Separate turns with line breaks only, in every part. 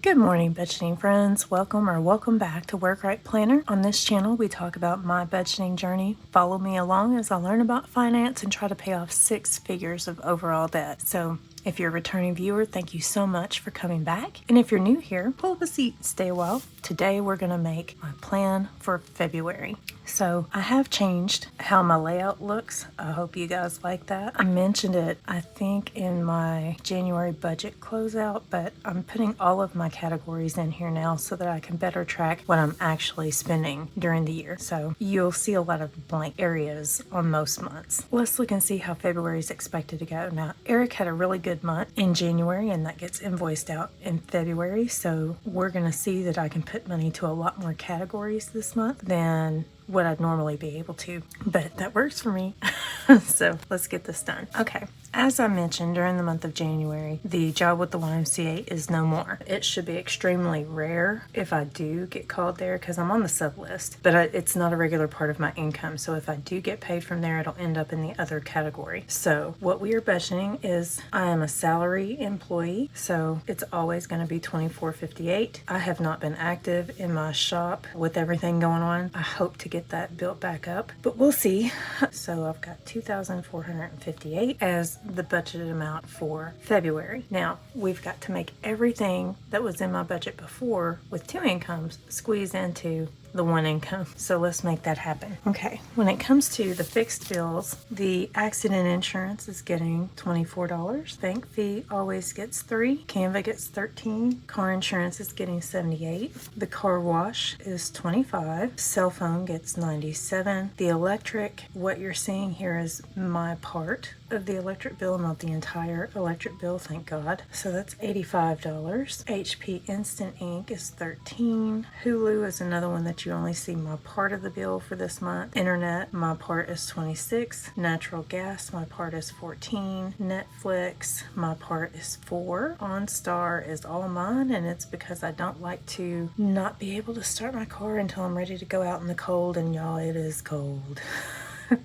Good morning, budgeting friends. Welcome back to Work Right Planner. On this channel, we talk about my budgeting journey. Follow me along as I learn about finance and try to pay off 6 figures of overall debt. So if you're a returning viewer, thank you so much for coming back. And if you're new here, pull up a seat and stay a while. Today, we're going to make my plan for February. So I have changed how my layout looks. I hope you guys like that. I mentioned it, I think, in my January budget closeout, but I'm putting all of my categories in here now so that I can better track what I'm actually spending during the year. So you'll see a lot of blank areas on most months. Let's look and see how February is expected to go. Now, Eric had a really good month in January, and that gets invoiced out in February. So we're going to see that I can put money to a lot more categories this month than what I'd normally be able to, but that works for me. So let's get this done. Okay, as I mentioned, during the month of January, the job with the YMCA is no more. It should be extremely rare if I do get called there because I'm on the sub list, but it's not a regular part of my income. So if I do get paid from there, it'll end up in the other category. So what we are budgeting is I am a salary employee, so it's always going to be $24.58. I have not been active in my shop with everything going on. I hope to get that built back up, but we'll see. So I've got $2,458 as the budgeted amount for February. Now we've got to make everything that was in my budget before with 2 incomes squeeze into the 1 income. So let's make that happen. Okay, when it comes to the fixed bills, the accident insurance is getting $24. Bank fee always gets $3. Canva gets $13. Car insurance is getting $78. The car wash is $25. Cell phone gets $97. The electric, what you're seeing here is my part of the electric bill, not the entire electric bill, thank God. So that's $85. HP Instant Ink is $13. Hulu is another one that you only see my part of the bill for this month. Internet, my part is $26. Natural gas, my part is $14. Netflix, my part is $4. OnStar is all mine, and it's because I don't like to not be able to start my car until I'm ready to go out in the cold, and y'all, it is cold.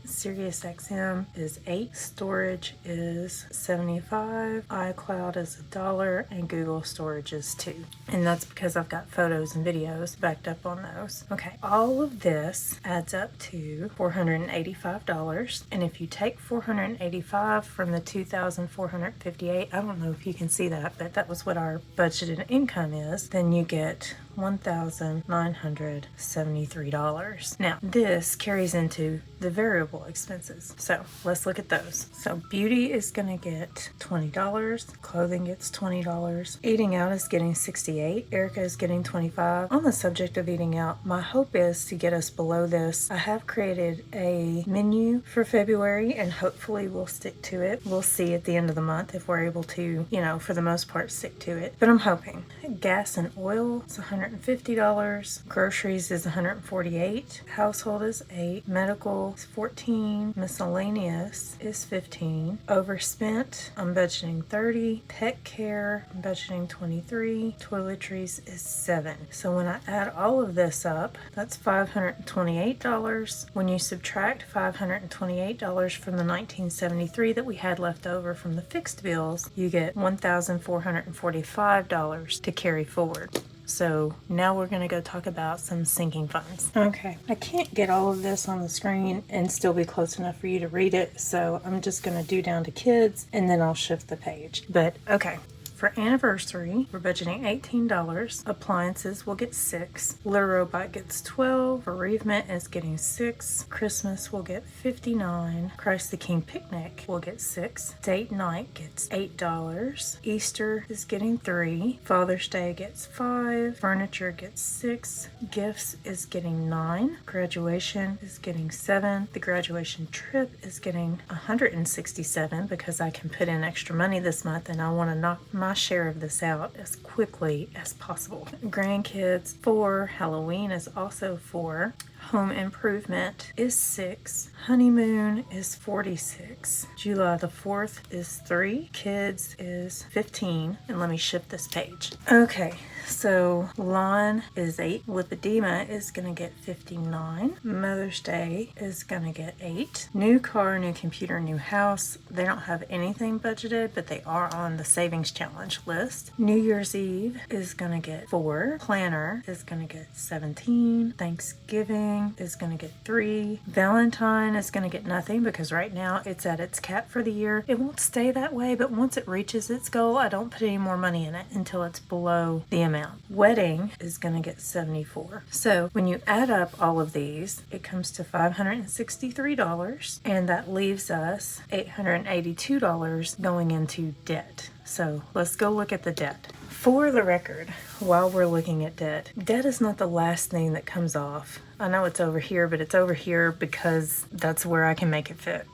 Sirius XM is $8, storage is $75, iCloud is $1, and Google storage is $2. And that's because I've got photos and videos backed up on those. Okay, all of this adds up to $485. And if you take $485 from the $2,458, I don't know if you can see that, but that was what our budgeted income is, then you get $1,973. Now, this carries into the variable expenses. So let's look at those. So beauty is going to get $20. Clothing gets $20. Eating out is getting $68. Erica is getting $25. On the subject of eating out, my hope is to get us below this. I have created a menu for February, and hopefully we'll stick to it. We'll see at the end of the month if we're able to, for the most part, stick to it. But I'm hoping. Gas and oil is $150. Groceries is $148. Household is $8. Medical is $14. Miscellaneous is $15. Overspent, I'm budgeting $30. Pet care, I'm budgeting $23. Toiletries is $7. So when I add all of this up, that's $528. When you subtract $528 from the $1,973 that we had left over from the fixed bills, you get $1,445 to carry forward. So now we're going to go talk about some sinking funds. Okay, I can't get all of this on the screen and still be close enough for you to read it, so I'm just going to do down to kids and then I'll shift the page. But okay. For anniversary, we're budgeting $18. Appliances will get $6. Litter Robot gets $12. Bereavement is getting $6. Christmas will get $59. Christ the King Picnic will get $6. Date night gets $8. Easter is getting $3. Father's Day gets $5. Furniture gets $6. Gifts is getting $9. Graduation is getting $7. The graduation trip is getting $167 because I can put in extra money this month and I want to knock my share of this out as quickly as possible. Grandkids, $4. Halloween is also $4. Home improvement is $6. Honeymoon is $46. July the 4th is $3. Kids is $15. And let me shift this page. Okay, So lawn is 8. Lipedema is going to get 59. Mother's Day is going to get 8. New car, new computer, new house. They don't have anything budgeted, but they are on the savings challenge list. New Year's Eve is going to get 4. Planner is going to get 17. Thanksgiving is going to get 3. Valentine is going to get nothing because right now it's at its cap for the year. It won't stay that way, but once it reaches its goal, I don't put any more money in it until it's below the amount. Wedding is going to get 74. So when you add up all of these, it comes to $563, and that leaves us $882 going into debt. So let's go look at the debt. For the record, while we're looking at debt is not the last thing that comes off. I know it's over here, but it's over here because that's where I can make it fit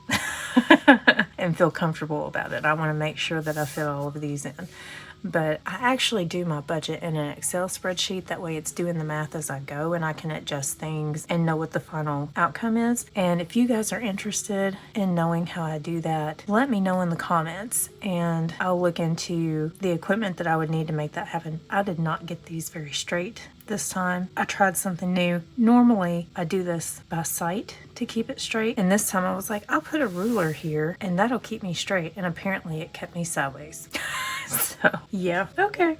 and feel comfortable about it. I want to make sure that I fit all of these in. But I actually do my budget in an Excel spreadsheet. That way it's doing the math as I go and I can adjust things and know what the final outcome is. And if you guys are interested in knowing how I do that, let me know in the comments and I'll look into the equipment that I would need to make that happen. I did not get these very straight this time. I tried something new. Normally I do this by sight to keep it straight, and this time I was like, I'll put a ruler here and that'll keep me straight, and apparently it kept me sideways. So yeah, okay.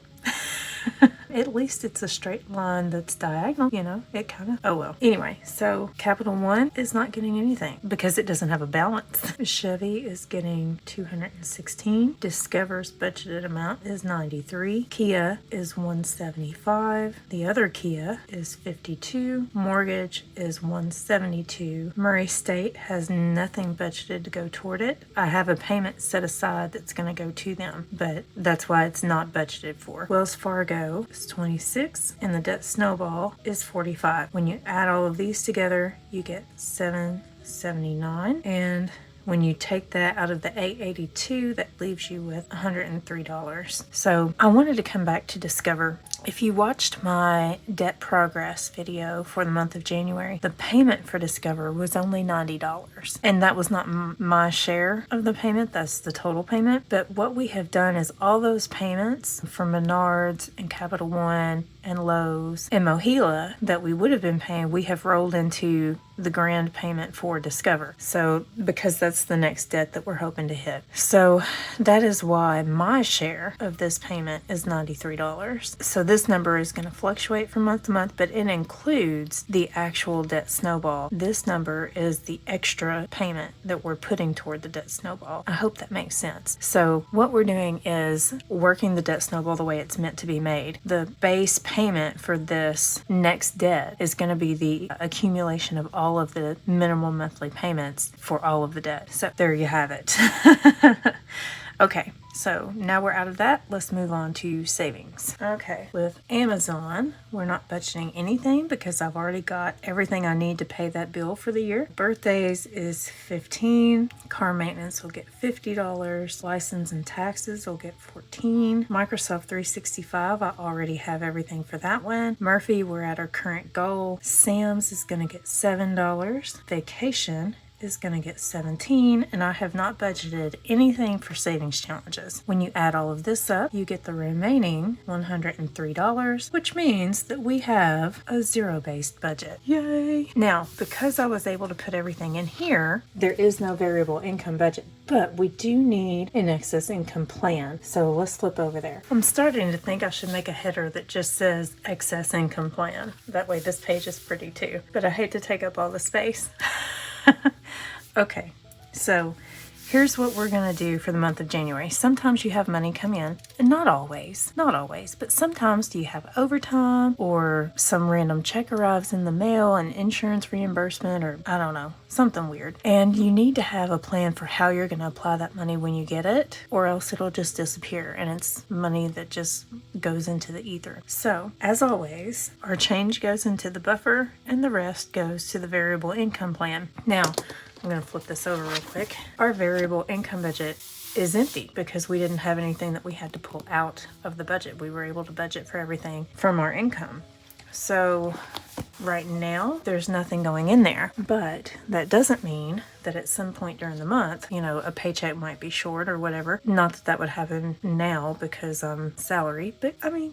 At least it's a straight line that's diagonal, you know, it kind of, oh well. Anyway, so Capital One is not getting anything because it doesn't have a balance. Chevy is getting 216. Discover's budgeted amount is 93. Kia is 175. The other Kia is 52. Mortgage is 172. Murray State has nothing budgeted to go toward it. I have a payment set aside that's going to go to them, but that's why it's not budgeted for. Wells Fargo is 26 and the debt snowball is 45. When you add all of these together, you get 779, and when you take that out of the 882, that leaves you with $103. So I wanted to come back to Discover. If you watched my debt progress video for the month of January, the payment for Discover was only $90. And that was not my share of the payment, that's the total payment. But what we have done is all those payments from Menards and Capital One and Lowe's and Mohila that we would have been paying, we have rolled into the grand payment for Discover. So because that's the next debt that we're hoping to hit. So that is why my share of this payment is $93. So this number is going to fluctuate from month to month, but it includes the actual debt snowball. This number is the extra payment that we're putting toward the debt snowball. I hope that makes sense. So what we're doing is working the debt snowball the way it's meant to be made. The base payment for this next debt is going to be the accumulation of all of the minimum monthly payments for all of the debt. So there you have it. Okay, so now we're out of that. Let's move on to savings. Okay, with Amazon, we're not budgeting anything because I've already got everything I need to pay that bill for the year. Birthdays is $15. Car maintenance will get $50. License and taxes will get $14. Microsoft 365, I already have everything for that one. Murphy, we're at our current goal. Sam's is going to get $7. Vacation is going to get $17, and I have not budgeted anything for savings challenges. When you add all of this up, you get the remaining $103, which means that we have a zero-based budget. Yay! Now, because I was able to put everything in here, there is no variable income budget, but we do need an excess income plan. So let's flip over there. I'm starting to think I should make a header that just says excess income plan. That way this page is pretty too, but I hate to take up all the space. Okay, so here's what we're going to do for the month of January. Sometimes you have money come in, and not always, but sometimes you have overtime or some random check arrives in the mail, an insurance reimbursement, or I don't know, something weird. And you need to have a plan for how you're going to apply that money when you get it, or else it'll just disappear and it's money that just goes into the ether. So, as always, our change goes into the buffer and the rest goes to the variable income plan. Now, I'm going to flip this over real quick. Our variable income budget is empty because we didn't have anything that we had to pull out of the budget. We were able to budget for everything from our income. So Right now, there's nothing going in there, but that doesn't mean that at some point during the month, a paycheck might be short or whatever. Not that that would happen now because I'm salary, but I mean,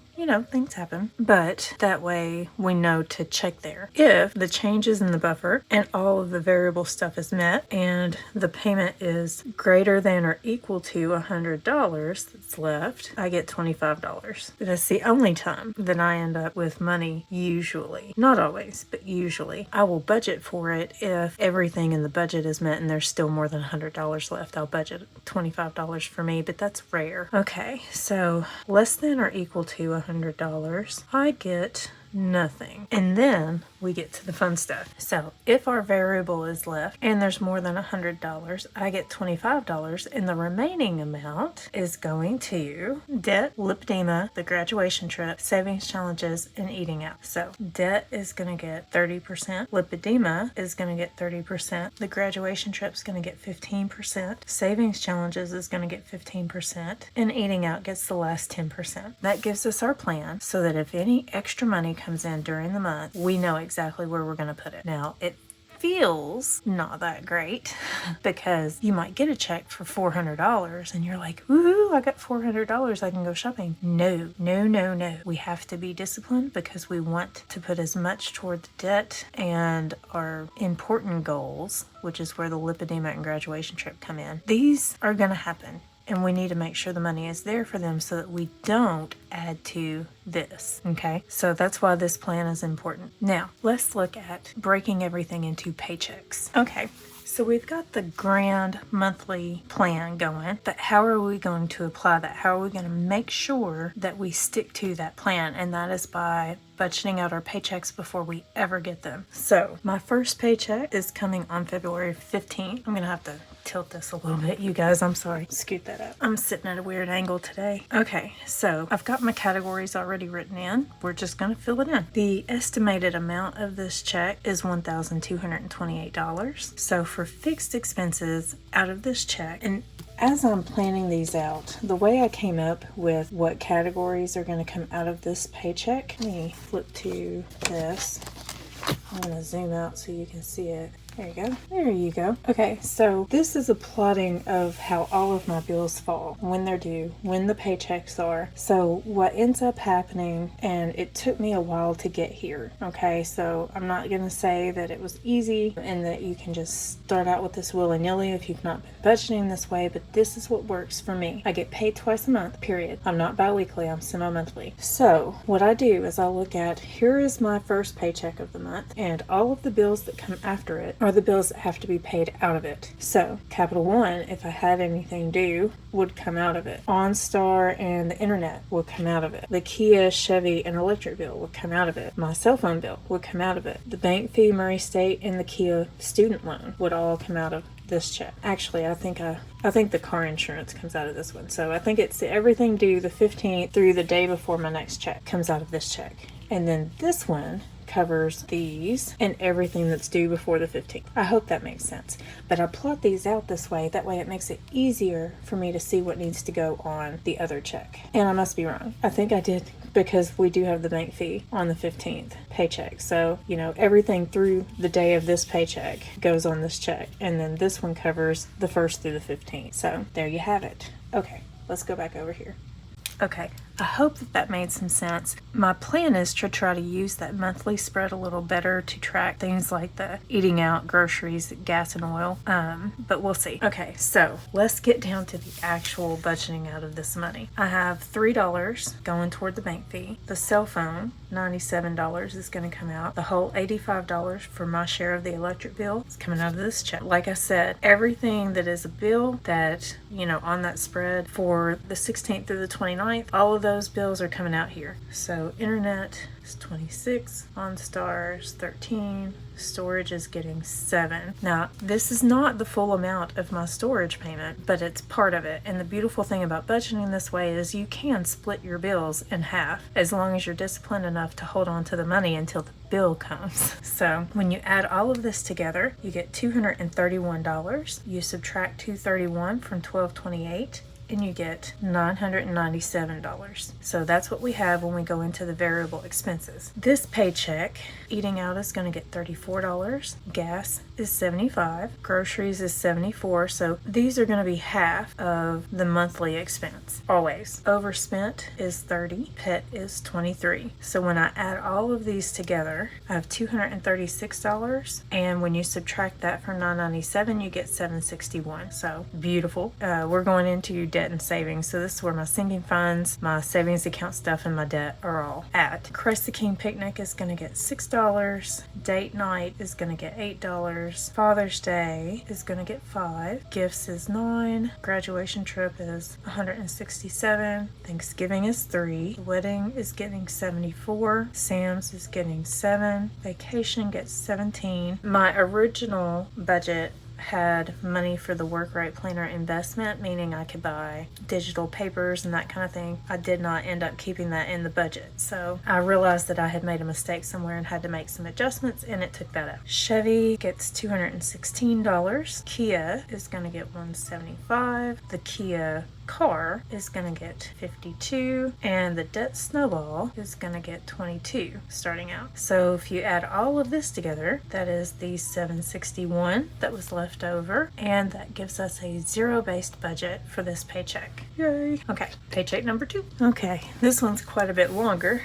things happen. But that way we know to check there. If the changes in the buffer and all of the variable stuff is met and the payment is greater than or equal to $100 that's left, I get $25. That's the only time that I end up with money usually. Not always, but usually. I will budget for it if everything in the budget is met and there's still more than $100 left. I'll budget $25 for me, but that's rare. Okay, so less than or equal to $100, I get nothing. And then we get to the fun stuff. So if our variable is left and there's more than $100, I get $25, and the remaining amount is going to debt, lipedema, the graduation trip, savings challenges, and eating out. So debt is going to get 30%, lipedema is going to get 30%, the graduation trip is going to get 15%, savings challenges is going to get 15%, and eating out gets the last 10%. That gives us our plan so that if any extra money comes in during the month, we know exactly where we're going to put it. Now, it feels not that great because you might get a check for $400 and you're like, woohoo, I got $400, I can go shopping. No. We have to be disciplined because we want to put as much toward the debt and our important goals, which is where the lipedema and graduation trip come in. These are going to happen. And we need to make sure the money is there for them so that we don't add to this, okay? So that's why this plan is important. Now, let's look at breaking everything into paychecks. Okay, so we've got the grand monthly plan going, but how are we going to apply that? How are we going to make sure that we stick to that plan? And that is by budgeting out our paychecks before we ever get them. So my first paycheck is coming on February 15th. I'm going to have to tilt this a little bit, you guys. I'm sorry. Scoot that up. I'm sitting at a weird angle today. Okay, so I've got my categories already written in. We're just going to fill it in. The estimated amount of this check is $1,228. So for fixed expenses out of this check, and as I'm planning these out, the way I came up with what categories are going to come out of this paycheck, let me flip to this. I'm going to zoom out so you can see it. There you go. There you go. Okay, so this is a plotting of how all of my bills fall, when they're due, when the paychecks are. So what ends up happening, and it took me a while to get here, okay? So I'm not going to say that it was easy and that you can just start out with this willy-nilly if you've not been budgeting this way, but this is what works for me. I get paid twice a month, period. I'm not bi-weekly, I'm semi-monthly. So what I do is I look at, here is my first paycheck of the month, and all of the bills that come after it are the bills that have to be paid out of it. So Capital One, if I had anything due, would come out of it. OnStar and the internet would come out of it. The Kia, Chevy, and electric bill would come out of it. My cell phone bill would come out of it. The bank fee, Murray State, and the Kia student loan would all come out of this check. Actually, I think the car insurance comes out of this one. So I think it's everything due the 15th through the day before my next check comes out of this check. And then this one covers these and everything that's due before the 15th. I hope that makes sense. But I plot these out this way. That way it makes it easier for me to see what needs to go on the other check. And I must be wrong. I think I did, because we do have the bank fee on the 15th paycheck. So, everything through the day of this paycheck goes on this check. And then this one covers the 1st through the 15th. So there you have it. Okay, let's go back over here. Okay, I hope that made some sense. My plan is to try to use that monthly spread a little better to track things like the eating out, groceries, gas, and oil, but we'll see. Okay, so let's get down to the actual budgeting out of this money. I have $3 going toward the bank fee. The cell phone, $97 is going to come out. The whole $85 for my share of the electric bill is coming out of this check. Like I said, everything that is a bill that, on that spread for the 16th through the 29th, all of those bills are coming out here. So internet is 26, OnStar's 13, storage is getting 7. Now, this is not the full amount of my storage payment, but it's part of it. And the beautiful thing about budgeting this way is you can split your bills in half as long as you're disciplined enough to hold on to the money until the bill comes. So when you add all of this together, you get $231. You subtract $231 from $1,228, and you get $997. So that's what we have when we go into the variable expenses. This paycheck, eating out is going to get $34, gas is $75, groceries is $74. So these are going to be half of the monthly expense, always. Overspent is $30, pet is $23. So when I add all of these together, I have $236, and when you subtract that from $997, you get $761. So beautiful. We're going into debt and savings. So this is where my sinking funds, my savings account stuff, and my debt are all at. Christ the King picnic is going to get $6. Date night is going to get $8. Father's Day is going to get $5. Gifts is $9. Graduation trip is $167. Thanksgiving is $3. Wedding is getting $74. Sam's is getting $7. Vacation gets $17. My original budget had money for the Work Right Planner investment, meaning I could buy digital papers and that kind of thing. I did not end up keeping that in the budget. So I realized that I had made a mistake somewhere and had to make some adjustments, and it took that out. Chevy gets $216. Kia is going to get $175. The Kia car is going to get $52, and the debt snowball is going to get $22 starting out. So if you add all of this together, that is the $761 that was left over, and that gives us a zero-based budget for this paycheck. Yay! Okay, paycheck number 2. Okay, this one's quite a bit longer.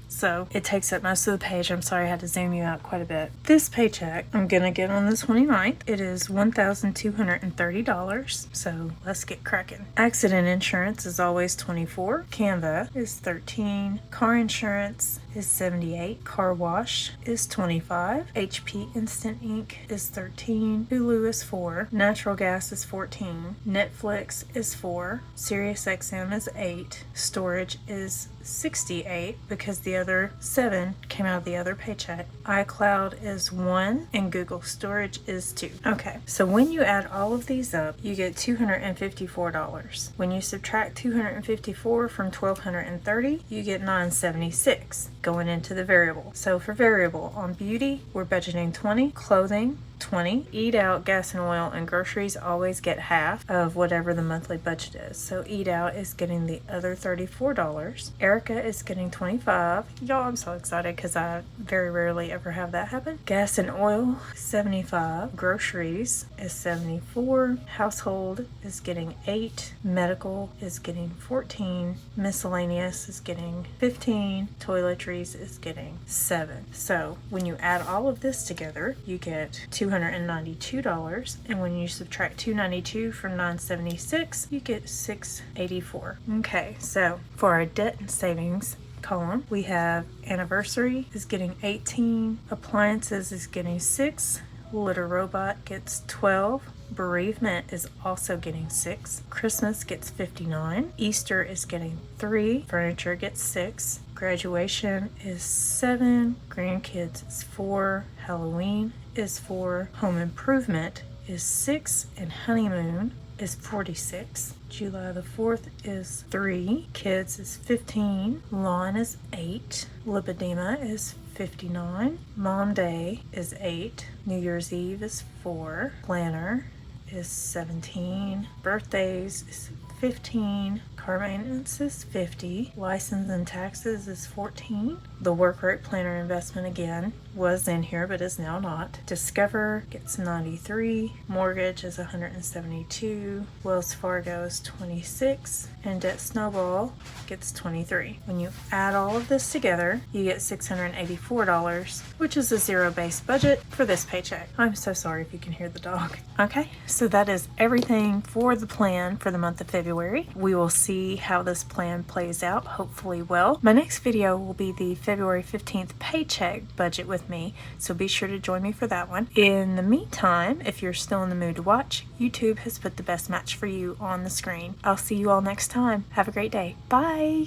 So it takes up most of the page. I'm sorry I had to zoom you out quite a bit. This paycheck I'm gonna get on the 29th. It is $1,230. So let's get cracking. Accident insurance is always $24. Canva is $13. Car insurance is $78. Car wash is $25. HP Instant Ink is $13. Hulu is $4. Natural gas is $14. Netflix is $4. SiriusXM is $8. Storage is $68 because the other $7 came out of the other paycheck. iCloud is $1 and Google Storage is $2. Okay, so when you add all of these up, you get $254. When you subtract $254 from $1,230, you get $976 going into the variable. So for variable, on beauty, we're budgeting $20, clothing, $20. Eat out, gas and oil, and groceries always get half of whatever the monthly budget is. So eat out is getting the other $34. Erica is getting $25. Y'all, I'm so excited because I very rarely ever have that happen. Gas and oil, $75. Groceries is $74. Household is getting $8. Medical is getting $14. Miscellaneous is getting $15. Toiletries is getting $7. So when you add all of this together, you get $292, and when you subtract $292 from $976, you get $684. Okay, so for our debt and savings column, we have anniversary is getting 18, appliances is getting 6, litter robot gets 12, bereavement is also getting 6, Christmas gets 59, Easter is getting 3, furniture gets 6, graduation is 7, grandkids is 4, Halloween is 4, home improvement is 6, and honeymoon is 46. July the 4th is 3, kids is 15, lawn is 8, lipedema is 59, mom day is 8, New Year's Eve is 4, planner is 17, birthdays is 15, car maintenance is 50, license and taxes is 14. The Work Right Planner investment again was in here but is now not. Discover gets 93, mortgage is 172, Wells Fargo is 26, and Debt Snowball gets 23. When you add all of this together, you get $684, which is a zero-based budget for this paycheck. I'm so sorry if you can hear the dog. Okay, so that is everything for the plan for the month of February. We will see how this plan plays out, hopefully well. My next video will be the February 15th paycheck budget with me, so be sure to join me for that one. In the meantime, if you're still in the mood to watch, YouTube has put the best match for you on the screen. I'll see you all next time. Have a great day. Bye!